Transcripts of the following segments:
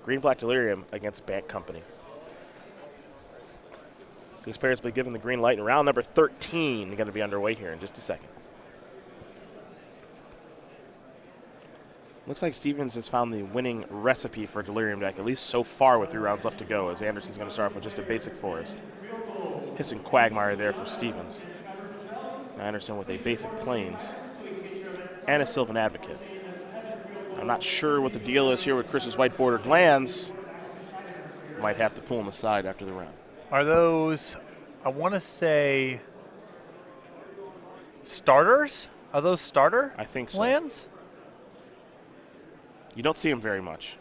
Green-Black Delirium against Bant Company. These players will be given the green light, and round number 13 going to be underway here in just a second. Looks like Stevens has found the winning recipe for Delirium deck, at least so far with 3 rounds left to go, as Andersen's going to start off with just a basic Forest. Hissing Quagmire there for Stevens. Andersen with a basic Plains and a Sylvan Advocate. I'm not sure what the deal is here with Chris's white bordered lands. Might have to pull him aside after the round. Are those, I want to say, starters? Are those starter I think so. lands? You don't see them very much.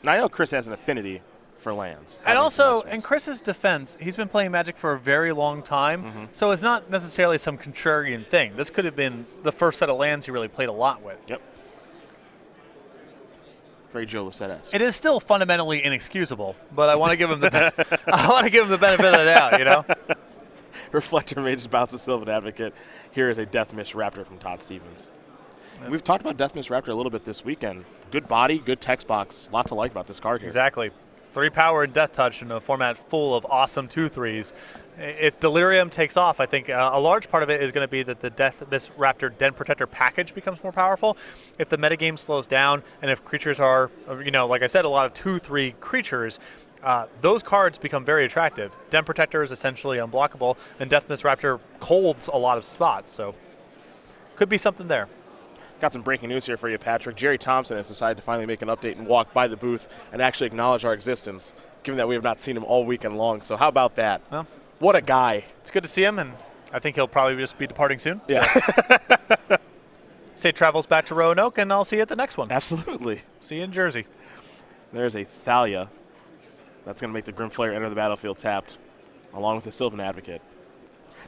Now, I know Chris has an affinity for lands. And also, in Chris's defense, he's been playing Magic for a very long time, so it's not necessarily some contrarian thing. This could have been the first set of lands he really played a lot with. Yep. Very Joe Lissette-esque. It is still fundamentally inexcusable, but I want to give him the benefit of the doubt, you know. Reflector Mage bounces Sylvan Advocate. Here is a Death Mist Raptor from Todd Stevens. Yep. We've talked about Death Mist Raptor a little bit this weekend. Good body, good text box. Lots to like about this card here. Exactly. 3 power and Death Touch in a format full of awesome 2/3s. If Delirium takes off, I think a large part of it is going to be that the Death Mist Raptor Den Protector package becomes more powerful. If the metagame slows down and if creatures are, like I said, a lot of 2/3 creatures, those cards become very attractive. Den Protector is essentially unblockable, and Death Mist Raptor holds a lot of spots, so could be something there. Got some breaking news here for you, Patrick. Jerry Thompson has decided to finally make an update and walk by the booth and actually acknowledge our existence, given that we have not seen him all weekend long. So how about that? Well, what a guy. It's good to see him, and I think he'll probably just be departing soon. Yeah. So. Say travels back to Roanoke, and I'll see you at the next one. Absolutely. See you in Jersey. There's a Thalia. That's going to make the Grimflayer enter the battlefield tapped, along with the Sylvan Advocate.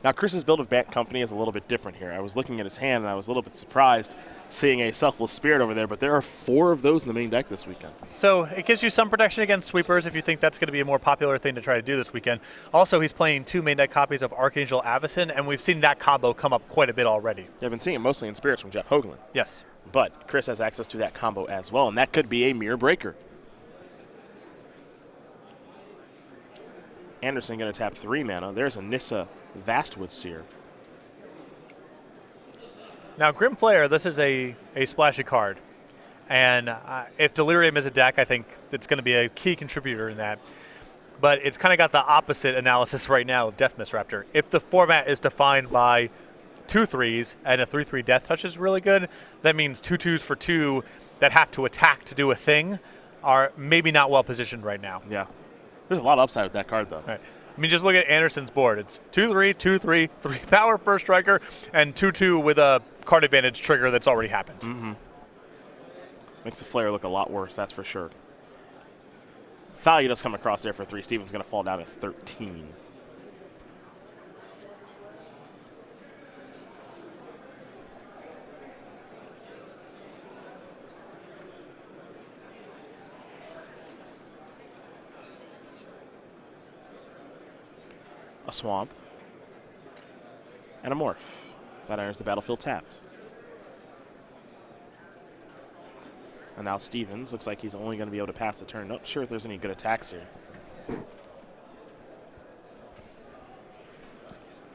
Now, Chris's build of Bant Company is a little bit different here. I was looking at his hand, and I was a little bit surprised seeing a Selfless Spirit over there, but there are 4 of those in the main deck this weekend. So it gives you some protection against sweepers if you think that's going to be a more popular thing to try to do this weekend. Also, he's playing 2 main deck copies of Archangel Avacyn, and we've seen that combo come up quite a bit already. Yeah, I've been seeing it mostly in Spirits from Jeff Hoagland. Yes. But Chris has access to that combo as well, and that could be a mirror breaker. Andersen going to tap 3 mana. There's a Nissa Vastwood Seer. Now, Grimflayer, this is a splashy card. And if Delirium is a deck, I think it's going to be a key contributor in that. But it's kind of got the opposite analysis right now of Death Mist Raptor. If the format is defined by 2/3s and a 3/3 Death Touch is really good, that means 2/2s for 2 that have to attack to do a thing are maybe not well positioned right now. Yeah. There's a lot of upside with that card, though. Right. I mean, just look at Andersen's board. It's 2/3, 2/3, 3 power first striker, and 2/2 with a card advantage trigger that's already happened. Makes the Flare look a lot worse, that's for sure. Thalia does come across there for 3. Steven's going to fall down at 13. A Swamp, and a Morph. That enters the battlefield tapped. And now Stevens looks like he's only going to be able to pass the turn. Not sure if there's any good attacks here.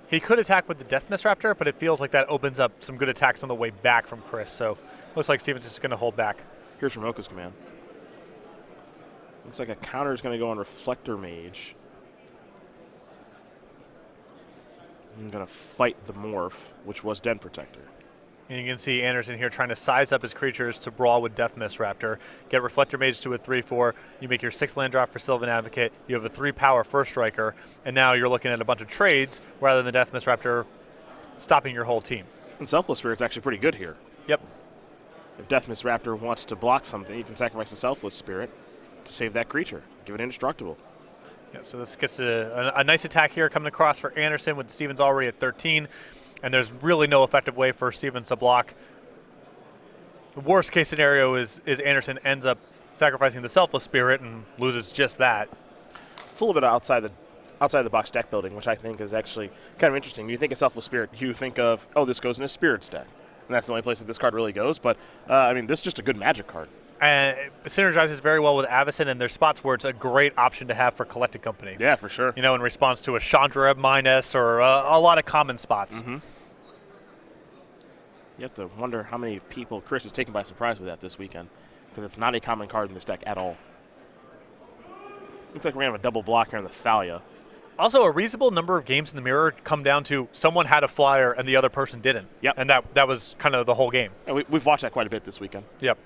He could attack with the Death Mist Raptor, but it feels like that opens up some good attacks on the way back from Chris. So looks like Stevens is going to hold back. Here's Ramoka's command. Looks like a counter is going to go on Reflector Mage. I'm going to fight the Morph, which was Den Protector. And you can see Andersen here trying to size up his creatures to brawl with Death Mist Raptor. Get Reflector Mage to a 3/4. You make your 6 land drop for Sylvan Advocate. You have a 3 power first striker. And now you're looking at a bunch of trades rather than the Death Mist Raptor stopping your whole team. And Selfless Spirit's actually pretty good here. Yep. If Death Mist Raptor wants to block something, you can sacrifice a Selfless Spirit to save that creature. Give it indestructible. Yeah, so this gets a nice attack here coming across for Andersen with Stevens already at 13. And there's really no effective way for Stevens to block. The worst case scenario is Andersen ends up sacrificing the Selfless Spirit and loses just that. It's a little bit outside the box deck building, which I think is actually kind of interesting. You think of Selfless Spirit, you think of, oh, this goes in a Spirits deck. And that's the only place that this card really goes. But, I mean, this is just a good Magic card. And it synergizes very well with Avacyn, and there's spots where it's a great option to have for Collected Company. Yeah, for sure. You know, in response to a Chandra minus or a lot of common spots. Mm-hmm. You have to wonder how many people Chris is taken by surprise with that this weekend, because it's not a common card in this deck at all. Looks like we're going to have a double block here on the Thalia. Also, a reasonable number of games in the mirror come down to someone had a flyer and the other person didn't. Yep. And that was kind of the whole game. And we've watched that quite a bit this weekend. Yep.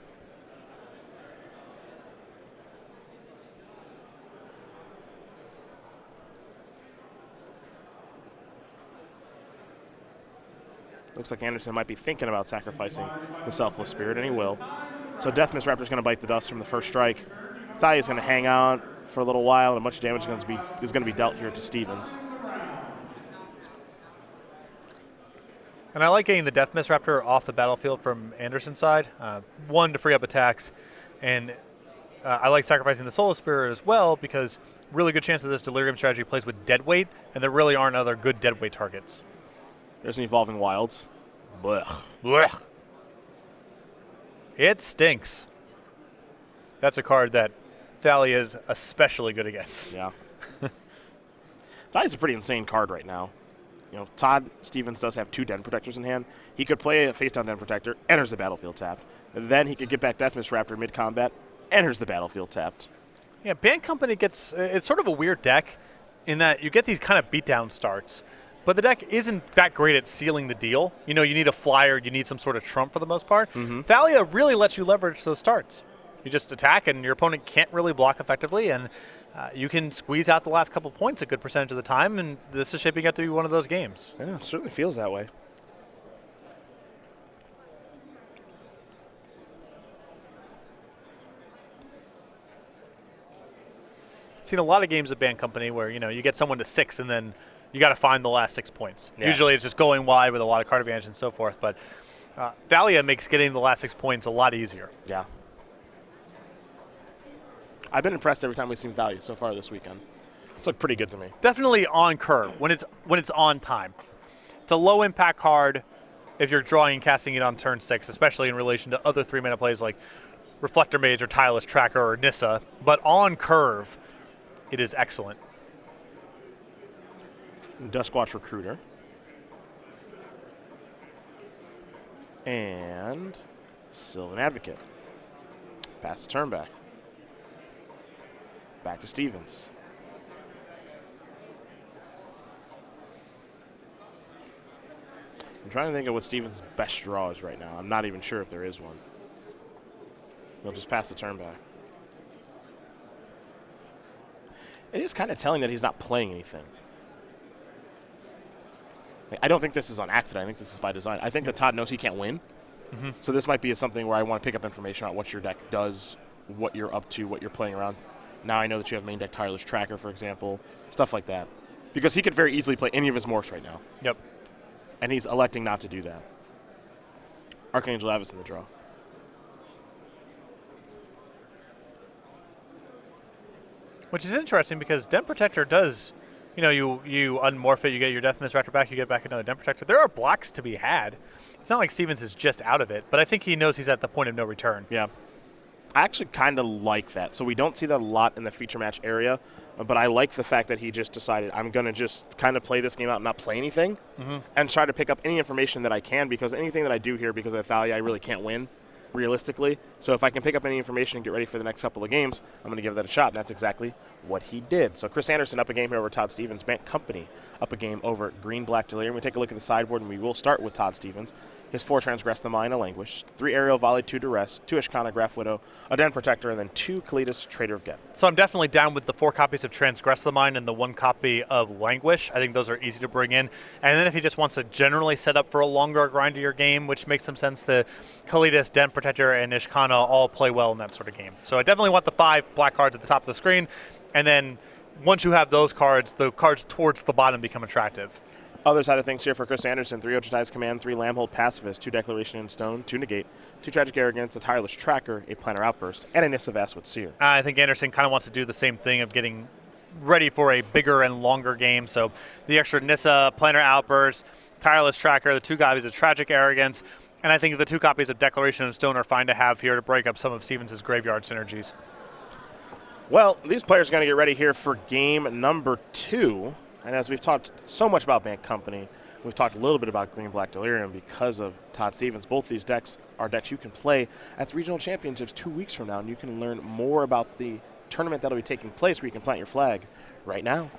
Looks like Andersen might be thinking about sacrificing the Selfless Spirit, and he will. So Death Mist Raptor's going to bite the dust from the first strike. Thalia's going to hang out for a little while, and much damage is going to be dealt here to Stevens. And I like getting the Death Mist Raptor off the battlefield from Andersen's side. One, to free up attacks, and I like sacrificing the Soul Spirit as well because really good chance that this Delirium strategy plays with Deadweight, and there really aren't other good Deadweight targets. There's an Evolving Wilds. Blech. Blech. It stinks. That's a card that Thalia is especially good against. Yeah. Thalia's a pretty insane card right now. You know, Todd Stevens does have 2 Den Protectors in hand. He could play a face-down Den Protector, enters the battlefield tapped. Then he could get back Death Mist Raptor mid-combat, enters the battlefield tapped. Yeah, Band Company it's sort of a weird deck in that you get these kind of beatdown starts. But the deck isn't that great at sealing the deal. You know, you need a flyer, you need some sort of trump for the most part. Mm-hmm. Thalia really lets you leverage those starts. You just attack, and your opponent can't really block effectively, and you can squeeze out the last couple points a good percentage of the time, and this is shaping up to be one of those games. Yeah, it certainly feels that way. Seen a lot of games of Band Company where, you know, you get someone to 6 and then you got to find the last 6 points. Yeah. Usually it's just going wide with a lot of card advantage and so forth, but Thalia makes getting the last 6 points a lot easier. Yeah. I've been impressed every time we've seen Thalia so far this weekend. It's looked pretty good to me. Definitely on curve when it's on time. It's a low impact card if you're drawing and casting it on turn 6, especially in relation to other 3-mana plays like Reflector Mage or Tireless Tracker or Nissa. But on curve, it is excellent. Duskwatch Recruiter. And Sylvan Advocate. Pass the turn back. Back to Stevens. I'm trying to think of what Stevens' best draw is right now. I'm not even sure if there is one. He'll just pass the turn back. It is kind of telling that he's not playing anything. I don't think this is on accident. I think this is by design. I think that Todd knows he can't win. Mm-hmm. So this might be something where I want to pick up information on what your deck does, what you're up to, what you're playing around. Now I know that you have main deck Tireless Tracker, for example, stuff like that. Because he could very easily play any of his morphs right now. Yep. And he's electing not to do that. Archangel Avis in the draw. Which is interesting because Den Protector does, you know, you unmorph it, you get your Death Mist Raptor back, you get back another Den Protector. There are blocks to be had. It's not like Stevens is just out of it, but I think he knows he's at the point of no return. Yeah. I actually kind of like that. So we don't see that a lot in the feature match area, but I like the fact that he just decided I'm going to just kind of play this game out and not play anything and try to pick up any information that I can, because anything that I do here because of Thalia, I really can't win realistically. So if I can pick up any information and get ready for the next couple of games, I'm going to give that a shot, and that's exactly what he did. So Chris Andersen up a game here over Todd Stevens. Band Company up a game over Green-Black Delirium. We take a look at the sideboard, and we will start with Todd Stevens. His 4 Transgress the Mind, a Languish, 3 Aerial Volley, 2 Duress, 2 Ishkana Graph Widow, a Den Protector, and then 2 Kalitas Trader of Get. So I'm definitely down with the 4 copies of Transgress the Mind and the 1 copy of Languish. I think those are easy to bring in. And then if he just wants to generally set up for a longer, grindier game, which makes some sense, the Kalitas, Den Protector, and Ishkana all play well in that sort of game. So I definitely want the 5 black cards at the top of the screen, and then once you have those cards, the cards towards the bottom become attractive. Other side of things here for Chris Andersen: 3 Ochitais Command, 3 Lambhold Pacifist, 2 Declaration in Stone, 2 Negate, 2 Tragic Arrogance, a Tireless Tracker, a Planar Outburst, and a Nissa Vast with Seer. I think Andersen kind of wants to do the same thing of getting ready for a bigger and longer game. So the extra Nissa, Planar Outburst, Tireless Tracker, the 2 copies of Tragic Arrogance, And I think the 2 copies of Declaration of Stone are fine to have here to break up some of Stevens' graveyard synergies. Well, these players are going to get ready here for game number 2. And as we've talked so much about Bank Company, we've talked a little bit about Green-Black Delirium because of Todd Stevens. Both these decks are decks you can play at the regional championships 2 weeks from now, and you can learn more about the tournament that'll be taking place where you can plant your flag right now.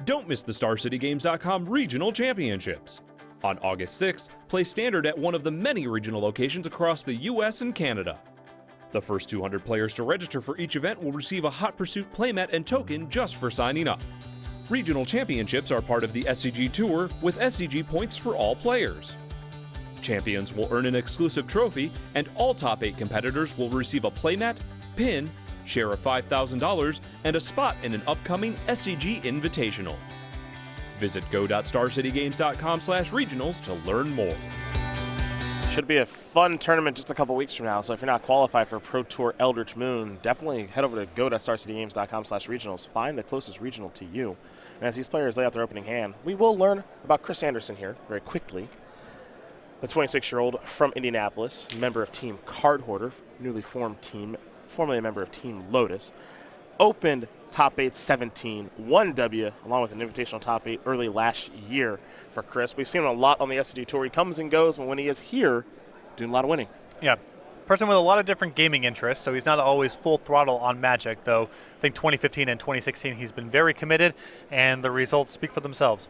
Don't miss the StarCityGames.com Regional Championships. On August 6th, play Standard at one of the many regional locations across the U.S. and Canada. The first 200 players to register for each event will receive a Hot Pursuit playmat and token just for signing up. Regional Championships are part of the SCG Tour with SCG points for all players. Champions will earn an exclusive trophy, and all top 8 competitors will receive a playmat, pin, share of $5,000, and a spot in an upcoming SCG Invitational. Visit go.starcitygames.com/regionals to learn more. Should be a fun tournament just a couple weeks from now, so if you're not qualified for Pro Tour Eldritch Moon, definitely head over to go.starcitygames.com/regionals. Find the closest regional to you. And as these players lay out their opening hand, we will learn about Chris Andersen here very quickly. The 26-year-old from Indianapolis, member of Team Card Hoarder, newly formed team, formerly a member of Team Lotus, opened top 8 17, 1W, along with an invitational top 8 early last year for Chris. We've seen him a lot on the SCG Tour. He comes and goes, but when he is here, doing a lot of winning. Yeah, person with a lot of different gaming interests, so he's not always full throttle on Magic, though I think 2015 and 2016 he's been very committed, and the results speak for themselves.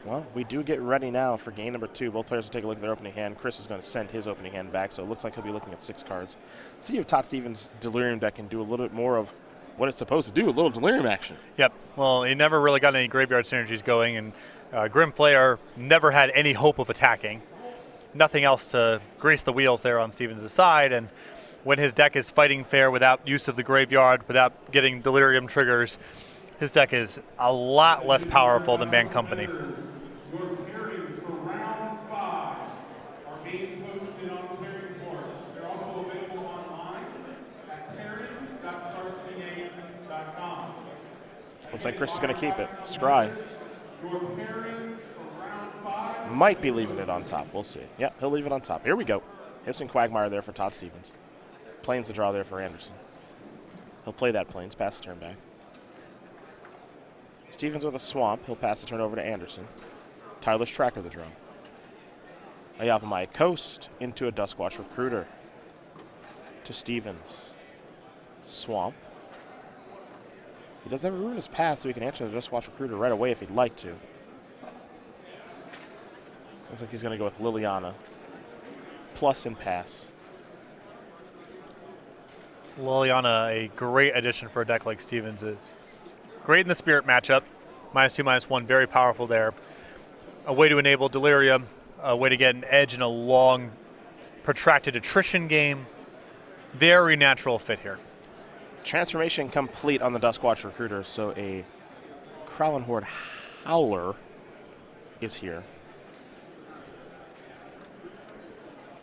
Well, we do get ready now for game number 2. Both players will take a look at their opening hand. Chris is going to send his opening hand back, so it looks like he'll be looking at 6 cards. See if Todd Stevens' Delirium deck can do a little bit more of what it's supposed to do, a little Delirium action. Yep. Well, he never really got any graveyard synergies going, and Grim Flayer never had any hope of attacking. Nothing else to grease the wheels there on Stevens' side, and when his deck is fighting fair without use of the graveyard, without getting Delirium triggers, his deck is a lot less powerful than Bank Company. Your pairings for round 5 are being posted on the pairing boards. They're also available online at pairings.starcitygames.com. Looks like Chris is going to keep it. Scry Your pairings for round 5 might be leaving it on top. We'll see. Yep, he'll leave it on top. Here we go. Hissing Quagmire there for Todd Stevens. Plains the draw there for Andersen. He'll play that Plains, pass the turn back. Stevens with a Swamp. He'll pass the turn over to Andersen. Tireless Tracker the draw. Ayavamai Coast into a Duskwatch Recruiter. To Stevens. Swamp. He does have a Ruinous Path, so he can answer the Duskwatch Recruiter right away if he'd like to. Looks like he's going to go with Liliana. Plus and pass. Liliana, a great addition for a deck like Stevens is. Great in the Spirit matchup. -2/-1, very powerful there. A way to enable Delirium, a way to get an edge in a long, protracted attrition game. Very natural fit here. Transformation complete on the Duskwatch Recruiter, so a Kralin Horde Howler is here.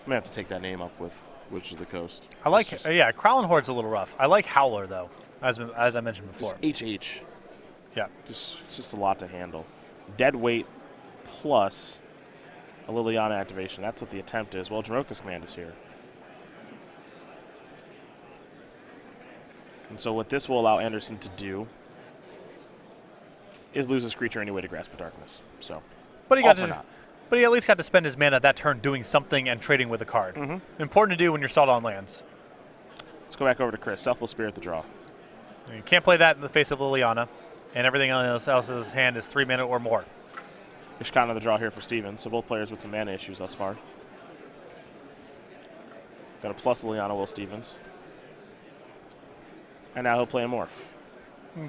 I'm going to have to take that name up with Witch of the Coast. I like, yeah, Kralin Horde's a little rough. I like Howler, though, as I mentioned before. Just HH. Yeah. It's just a lot to handle. Dead weight plus a Liliana activation. That's what the attempt is. Well, Jamoka's command is here. And so what this will allow Andersen to do is lose his creature anyway to Grasp of Darkness. So, but he at least got to spend his mana that turn doing something and trading with a card. Important to do when you're stalled on lands. Let's go back over to Chris. Selfless Spirit the draw. You can't play that in the face of Liliana, and everything else's hand is 3 mana or more. Ishkan the draw here for Stevens, so both players with some mana issues thus far. Got a plus Liliana, Will Stevens. And now he'll play a Morph.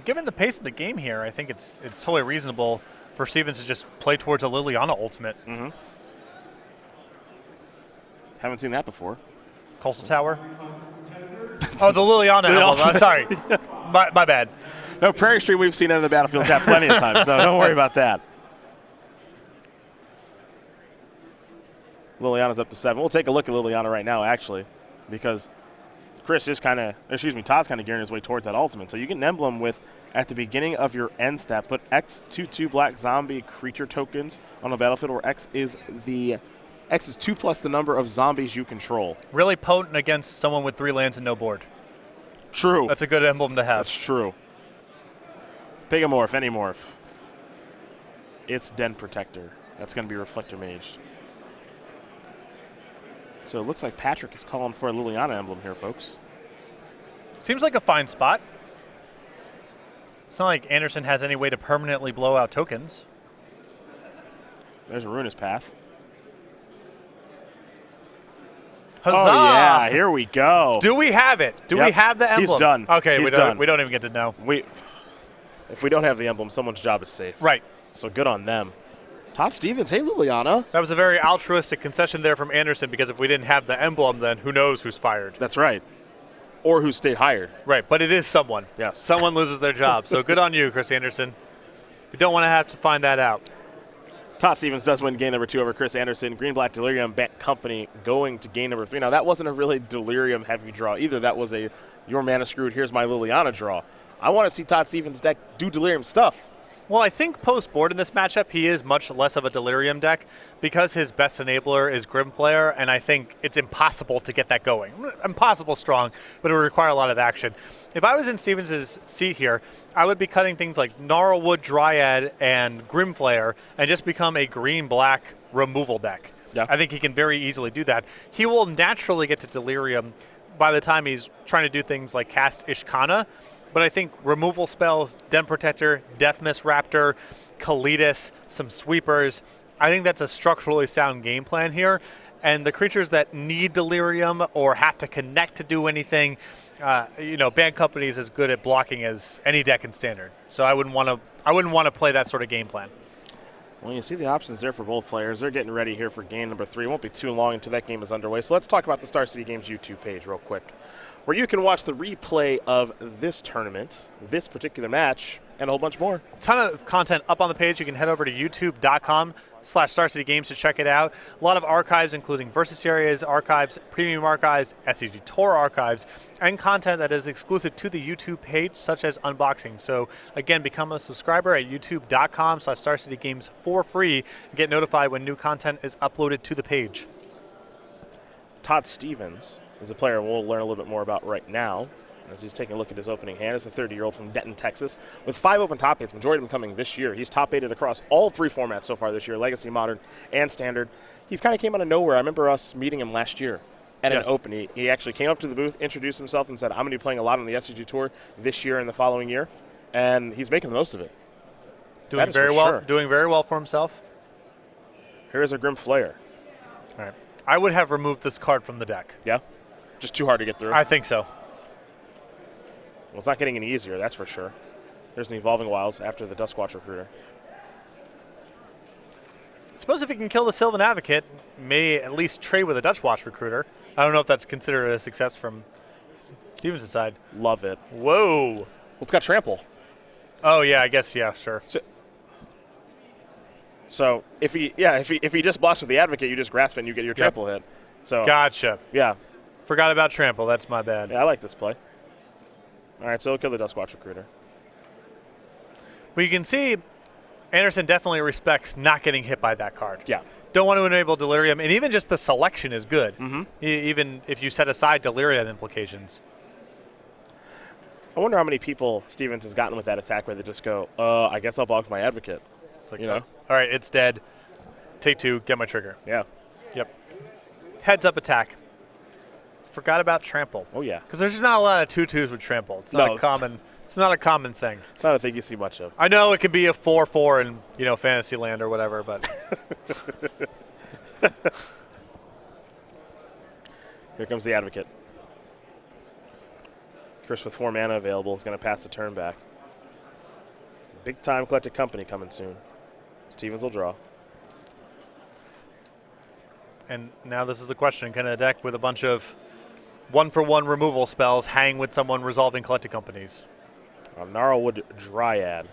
Given the pace of the game here, I think it's totally reasonable for Stevens to just play towards a Liliana ultimate. Haven't seen that before. Coastal Tower. Oh, the Liliana emblem. I'm sorry. My bad. No, Prairie Street we've seen it on the battlefield tap plenty of times, so don't worry about that. Liliana's up to 7. We'll take a look at Liliana right now, actually, because Todd's kind of gearing his way towards that ultimate. So you get an emblem with, at the beginning of your end step, put X 2/2 black zombie creature tokens on the battlefield, where X is the X is 2 plus the number of zombies you control. Really potent against someone with 3 lands and no board. True. That's a good emblem to have. That's true. Pigamorph, any morph. It's Den Protector. That's going to be Reflector Mage. So it looks like Patrick is calling for a Liliana emblem here, folks. Seems like a fine spot. It's not like Andersen has any way to permanently blow out tokens. There's a Ruinous Path. Huzzah! Oh, yeah, here we go. Do we have it? Do we have the emblem? He's done. Okay, He's we done. don't even get to know. If we don't have the emblem, someone's job is safe. Right. So good on them. Todd Stevens, hey, Liliana. That was a very altruistic concession there from Andersen, because if we didn't have the emblem, then who knows who's fired. That's right. Or who stayed hired. Right, but it is someone. Yes. Someone loses their job. So good on you, Chris Andersen. We don't want to have to find that out. Todd Stevens does win game number 2 over Chris Andersen. Green-Black Delirium Company going to game number 3. Now, that wasn't a really Delirium-heavy draw either. That was a your mana screwed, here's my Liliana draw. I want to see Todd Stevens' deck do Delirium stuff. Well, I think post-board in this matchup, he is much less of a Delirium deck because his best enabler is Grimflare, and I think it's impossible to get that going. Impossible strong, but it would require a lot of action. If I was in Stevens' seat here, I would be cutting things like Gnarlwood, Dryad, and Grimflare and just become a green-black removal deck. Yeah. I think he can very easily do that. He will naturally get to Delirium by the time he's trying to do things like cast Ishkana, but I think removal spells, Den Protector, Deathmist Raptor, Kalitas, some sweepers, I think that's a structurally sound game plan here. And the creatures that need Delirium or have to connect to do anything, Band Company is as good at blocking as any deck in Standard. So I wouldn't want to play that sort of game plan. Well, you see the options there for both players. They're getting ready here for game number 3. It won't be too long until that game is underway. So let's talk about the Star City Games YouTube page real quick, where you can watch the replay of this tournament, this particular match, and a whole bunch more. A ton of content up on the page. You can head over to youtube.com/StarCityGames to check it out. A lot of archives, including Versus Series archives, Premium archives, SCG Tour archives, and content that is exclusive to the YouTube page, such as unboxing. So again, become a subscriber at youtube.com/StarCityGames for free and get notified when new content is uploaded to the page. Todd Stevens is a player we'll learn a little bit more about right now, as he's taking a look at his opening hand. It's a 30-year-old from Denton, Texas, with 5 open top 8s, majority of them coming this year. He's top 8'd across all 3 formats so far this year, Legacy, Modern, and Standard. He's kind of came out of nowhere. I remember us meeting him last year at an open. He actually came up to the booth, introduced himself, and said, I'm going to be playing a lot on the SCG Tour this year and the following year, and he's making the most of it. Doing very well for himself. Here is a Grim Flayer. All right. I would have removed this card from the deck. Yeah? Just too hard to get through? I think so. Well, it's not getting any easier, that's for sure. There's an Evolving Wilds after the Duskwatch Recruiter. I suppose if he can kill the Sylvan Advocate, may at least trade with a Dutchwatch Recruiter. I don't know if that's considered a success from Stevens' side. Love it. Whoa. Well, it's got Trample. Oh, yeah, I guess, yeah, sure. So if he just blocks with the Advocate, you just grasp it and you get your Trample hit. So Gotcha. Yeah. Forgot about Trample. That's my bad. Yeah, I like this play. All right, so he'll kill the Duskwatch Recruiter. But you can see Andersen definitely respects not getting hit by that card. Yeah. Don't want to enable Delirium, and even just the selection is good, Mm-hmm. even if you set aside Delirium implications. I wonder how many people Stevens has gotten with that attack where they just go, I guess I'll block my Advocate. It's like, you know? All right, it's dead. Take 2, get my trigger. Yeah. Yep. Heads up attack. Forgot about Trample. Oh, yeah. Because there's just not a lot of 2/2s with Trample. It's not a common. It's not a common thing. It's not a thing you see much of. I know it can be a 4/4 in Fantasyland or whatever, but Here comes the Advocate. Chris with 4 mana available is going to pass the turn back. Big time Collected Company coming soon. Stevens will draw. and now this is the question: can a deck with a bunch of 1-for-1 removal spells hang with someone resolving Collected Companies? Gnarlwood Dryad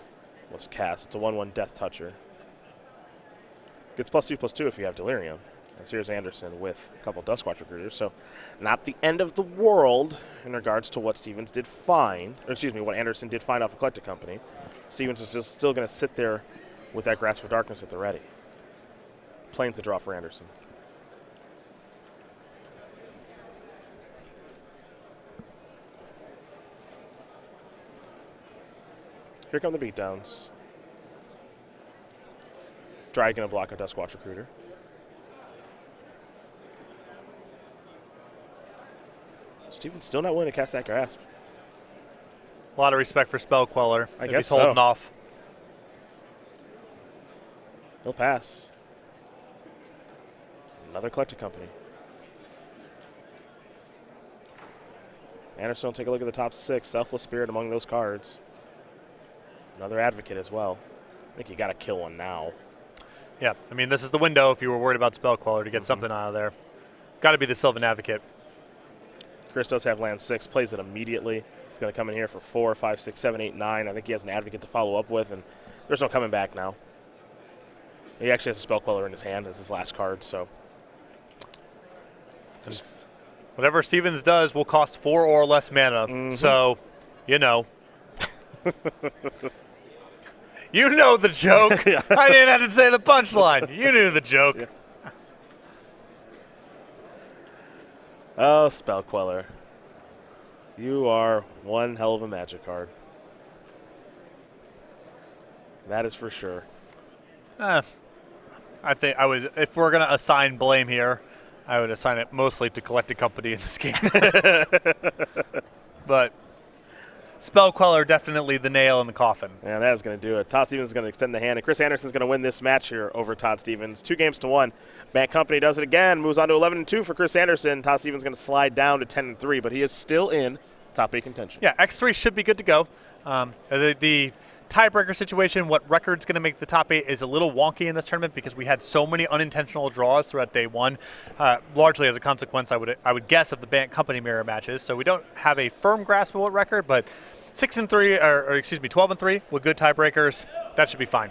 was cast. It's a 1/1 Death Toucher. Gets +2/+2 if you have Delirium. And so here's Andersen with a couple Duskwatch Recruiters. So not the end of the world in regards to what Stevens did find, or excuse me, what Andersen did find off a Collected Company. Stevens is just still going to sit there with that Grasp of Darkness at the ready. Plains the draw for Andersen. Here come the beatdowns. Dry gonna block a Duskwatch Recruiter. Stevens still not willing to cast that grasp. A lot of respect for Spell Queller. I if guess he's holding so. off. He'll pass. Another collector company. Andersen will take a look at the top 6. Selfless Spirit among those cards. Another Advocate as well. I think you got to kill one now. Yeah, I mean, this is the window if you were worried about Spell Queller to get something out of there. Got to be the Sylvan Advocate. Chris does have land 6, plays it immediately. He's going to come in here for 4, 5, 6, 7, 8, 9. I think he has an Advocate to follow up with, and there's no coming back now. He actually has a Spell Queller in his hand as his last card, so. Whatever Stevens does will cost 4 or less mana, so, you know. You know the joke. Yeah. I didn't have to say the punchline. You knew the joke. Yeah. Oh, Spell Queller. You are one hell of a Magic card. That is for sure. I think I would, if we're going to assign blame here, I would assign it mostly to Collected Company in this game. But Spell Queller definitely the nail in the coffin. And that is going to do it. Todd Stevens is going to extend the hand, and Chris Andersen is going to win this match here over Todd Stevens. 2-1. Bank Company does it again, moves on to 11-2 for Chris Andersen. Todd Stevens is going to slide down to 10-3, but he is still in top 8 contention. Yeah, X3 should be good to go. The tiebreaker situation, what record's going to make the top 8 is a little wonky in this tournament because we had so many unintentional draws throughout day 1, largely as a consequence, I would guess, of the Bank Company mirror matches. So we don't have a firm grasp of what record, but 12-3 with good tiebreakers, that should be fine.